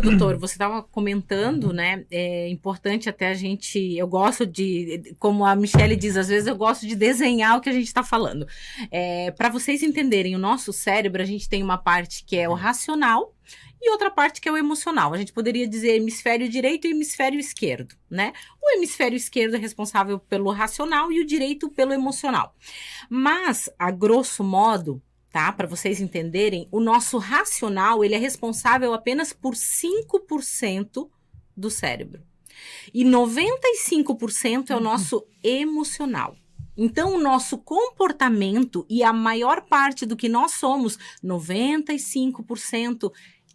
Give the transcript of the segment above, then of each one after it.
incrível, doutor, você estava comentando, né? É importante até a gente. Eu gosto de, como a Michelle diz, às vezes eu gosto de desenhar o que a gente está falando. Para vocês entenderem, o nosso cérebro, a gente tem uma parte que é o racional e outra parte que é o emocional. A gente poderia dizer hemisfério direito e hemisfério esquerdo, né? O hemisfério esquerdo é responsável pelo racional e o direito pelo emocional. Mas, a grosso modo, tá? Para vocês entenderem, o nosso racional, ele é responsável apenas por 5% do cérebro. E 95% é o nosso emocional. Então, o nosso comportamento e a maior parte do que nós somos, 95%,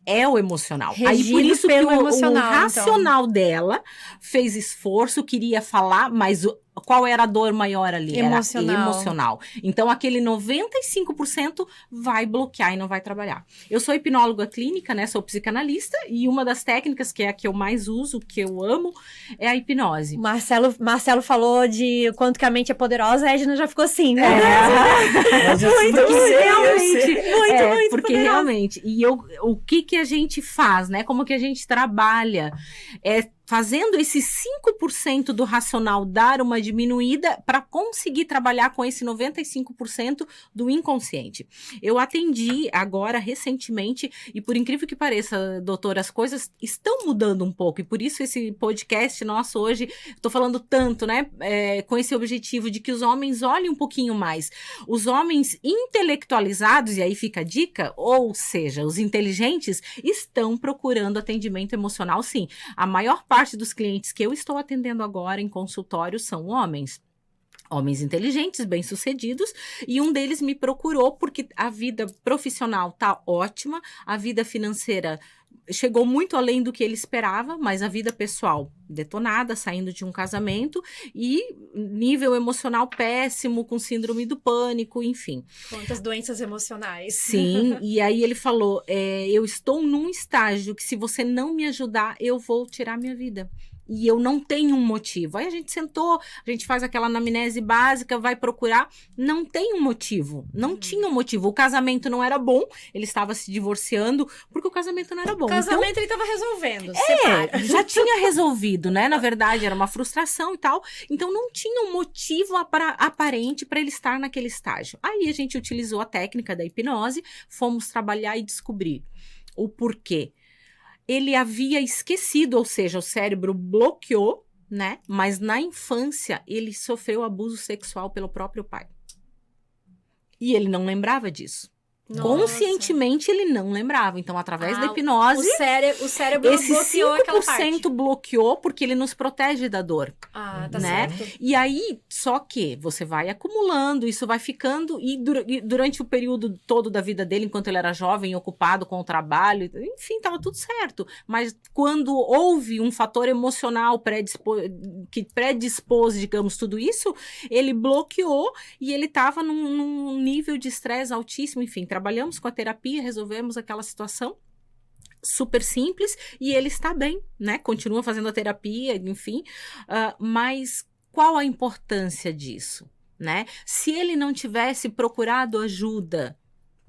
é o emocional. Regido aí por isso pelo que emocional, o racional dela fez esforço, queria falar, mas qual era a dor maior ali? Emocional. Era emocional. Então, aquele 95% vai bloquear e não vai trabalhar. Eu sou hipnóloga clínica, né? Sou psicanalista e uma das técnicas, que é a que eu mais uso, que eu amo, é a hipnose. Marcelo falou de quanto que a mente é poderosa, a Edna já ficou assim, né? Muito, porque poderosa. realmente, o que a gente faz, né? Como que a gente trabalha? Fazendo esse 5% do racional dar uma diminuída para conseguir trabalhar com esse 95% do inconsciente. Eu atendi agora, recentemente, e por incrível que pareça, doutora, as coisas estão mudando um pouco, e por isso esse podcast nosso hoje, estou falando tanto, né, com esse objetivo de que os homens olhem um pouquinho mais. Os homens intelectualizados, e aí fica a dica, ou seja, os inteligentes, estão procurando atendimento emocional, sim. A maior parte dos clientes que eu estou atendendo agora em consultório são homens inteligentes, bem-sucedidos, e um deles me procurou porque a vida profissional tá ótima, a vida financeira chegou muito além do que ele esperava, mas a vida pessoal detonada, saindo de um casamento, e nível emocional péssimo, com síndrome do pânico, enfim. Quantas doenças emocionais. Sim, e aí ele falou, eu estou num estágio que se você não me ajudar, eu vou tirar minha vida. E eu não tenho um motivo. Aí a gente sentou, a gente faz aquela anamnese básica, vai procurar, não tem um motivo, não tinha um motivo. O casamento não era bom, ele estava se divorciando porque o casamento não era bom. O casamento ele estava resolvendo, já tinha resolvido, né? Na verdade, era uma frustração e tal. Então, não tinha um motivo aparente para ele estar naquele estágio. Aí a gente utilizou a técnica da hipnose, fomos trabalhar e descobrir o porquê. Ele havia esquecido, ou seja, o cérebro bloqueou, né? Mas na infância ele sofreu abuso sexual pelo próprio pai. E ele não lembrava disso. Nossa. Conscientemente ele não lembrava. Então, através da hipnose, o cérebro esse bloqueou aquela 5% parte. bloqueou porque ele nos protege da dor. Ah, tá né? certo. E aí, só que você vai acumulando, isso vai ficando, e durante o período todo da vida dele, enquanto ele era jovem, ocupado com o trabalho, enfim, tava tudo certo. Mas quando houve um fator emocional que predispôs, digamos, tudo isso, ele bloqueou e ele tava num nível de estresse altíssimo, enfim, trabalhamos com a terapia, resolvemos aquela situação super simples, e ele está bem, né? Continua fazendo a terapia, enfim, mas qual a importância disso, né? Se ele não tivesse procurado ajuda,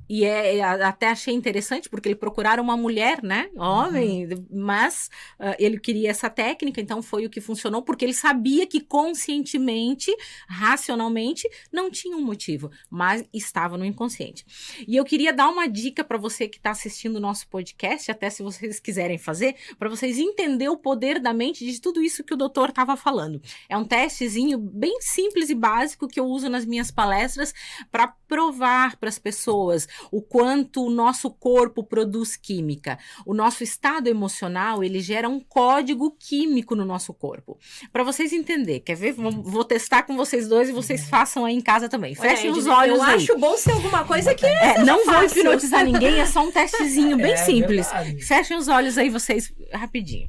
e até achei interessante, porque ele procuraram uma mulher, né, homem, mas ele queria essa técnica, então foi o que funcionou, porque ele sabia que conscientemente, racionalmente, não tinha um motivo, mas estava no inconsciente. E eu queria dar uma dica para você que está assistindo o nosso podcast, até se vocês quiserem fazer, para vocês entenderem o poder da mente de tudo isso que o doutor estava falando. É um testezinho bem simples e básico que eu uso nas minhas palestras para provar para as pessoas o quanto o nosso corpo produz química. O nosso estado emocional, ele gera um código químico no nosso corpo. Para vocês entenderem, quer ver? Vou testar com vocês dois e vocês façam aí em casa também. Fechem os olhos aí. Eu acho bom ser alguma coisa que não vou fácil. hipnotizar ninguém, é só um testezinho bem simples. Verdade. Fechem os olhos aí vocês, rapidinho.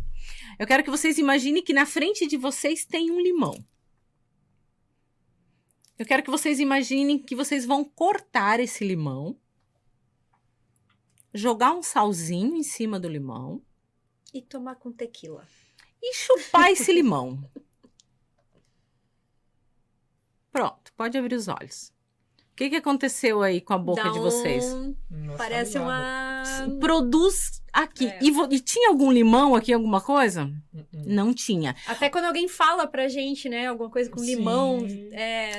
Eu quero que vocês imaginem que na frente de vocês tem um limão. Eu quero que vocês imaginem que vocês vão cortar esse limão, jogar um salzinho em cima do limão. E tomar com tequila. E chupar esse limão. Pronto, pode abrir os olhos. O que aconteceu aí com a boca de vocês? Parece uma... produz aqui. E tinha algum limão aqui, alguma coisa? Não tinha. Até quando alguém fala pra gente, né? Alguma coisa com limão.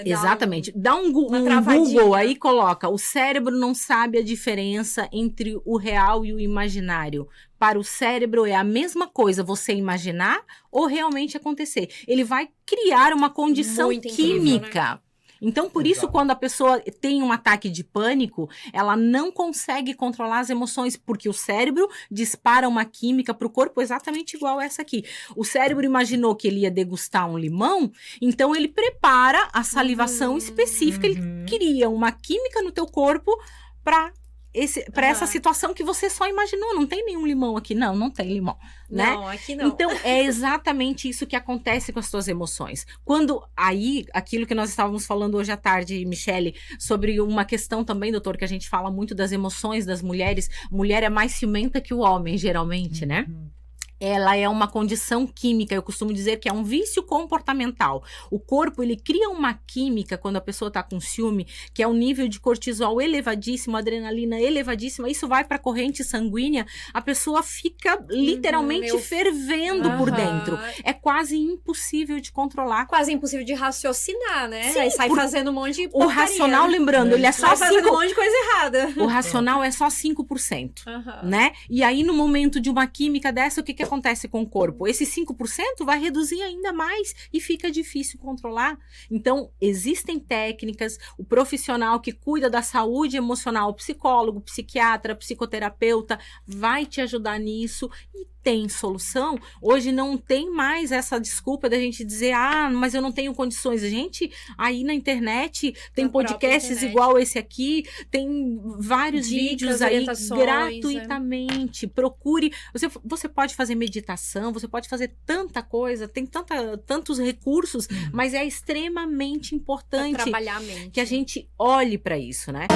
Exatamente. Dá um Google aí, coloca. O cérebro não sabe a diferença entre o real e o imaginário. Para o cérebro é a mesma coisa você imaginar ou realmente acontecer. Ele vai criar uma condição química. Né? Então, por isso, quando a pessoa tem um ataque de pânico, ela não consegue controlar as emoções, porque o cérebro dispara uma química para o corpo exatamente igual essa aqui. O cérebro imaginou que ele ia degustar um limão, então ele prepara a salivação específica, ele cria uma química no teu corpo para essa situação que você só imaginou. Não tem nenhum limão aqui. Não tem limão, né? Não, aqui não. Então, é exatamente isso que acontece com as tuas emoções. Quando aí, aquilo que nós estávamos falando hoje à tarde, Michele, sobre uma questão também, doutor, que a gente fala muito das emoções das mulheres. Mulher é mais ciumenta que o homem, geralmente, né? Ela é uma condição química, eu costumo dizer que é um vício comportamental. O corpo, ele cria uma química quando a pessoa está com ciúme, que é um nível de cortisol elevadíssimo, adrenalina elevadíssima, isso vai para a corrente sanguínea, a pessoa fica literalmente fervendo por dentro. É quase impossível de controlar. Quase impossível de raciocinar, né? Sim, aí sai fazendo um monte de porcaria. O racional, lembrando, ele é só 5%. Fazendo um monte de coisa errada. O racional é só 5%, né? E aí, no momento de uma química dessa, o que acontece com o corpo? Esse 5% vai reduzir ainda mais e fica difícil controlar. Então, existem técnicas, o profissional que cuida da saúde emocional, psicólogo, psiquiatra, psicoterapeuta, vai te ajudar nisso e tem solução. Hoje não tem mais essa desculpa da gente dizer, mas eu não tenho condições. A gente, aí na internet, tem podcasts igual esse aqui, tem vários vídeos aí gratuitamente. Procure. Você pode fazer meditação, você pode fazer tanta coisa, tem tantos recursos, mas é extremamente importante trabalhar a mente, que a gente olhe para isso, né?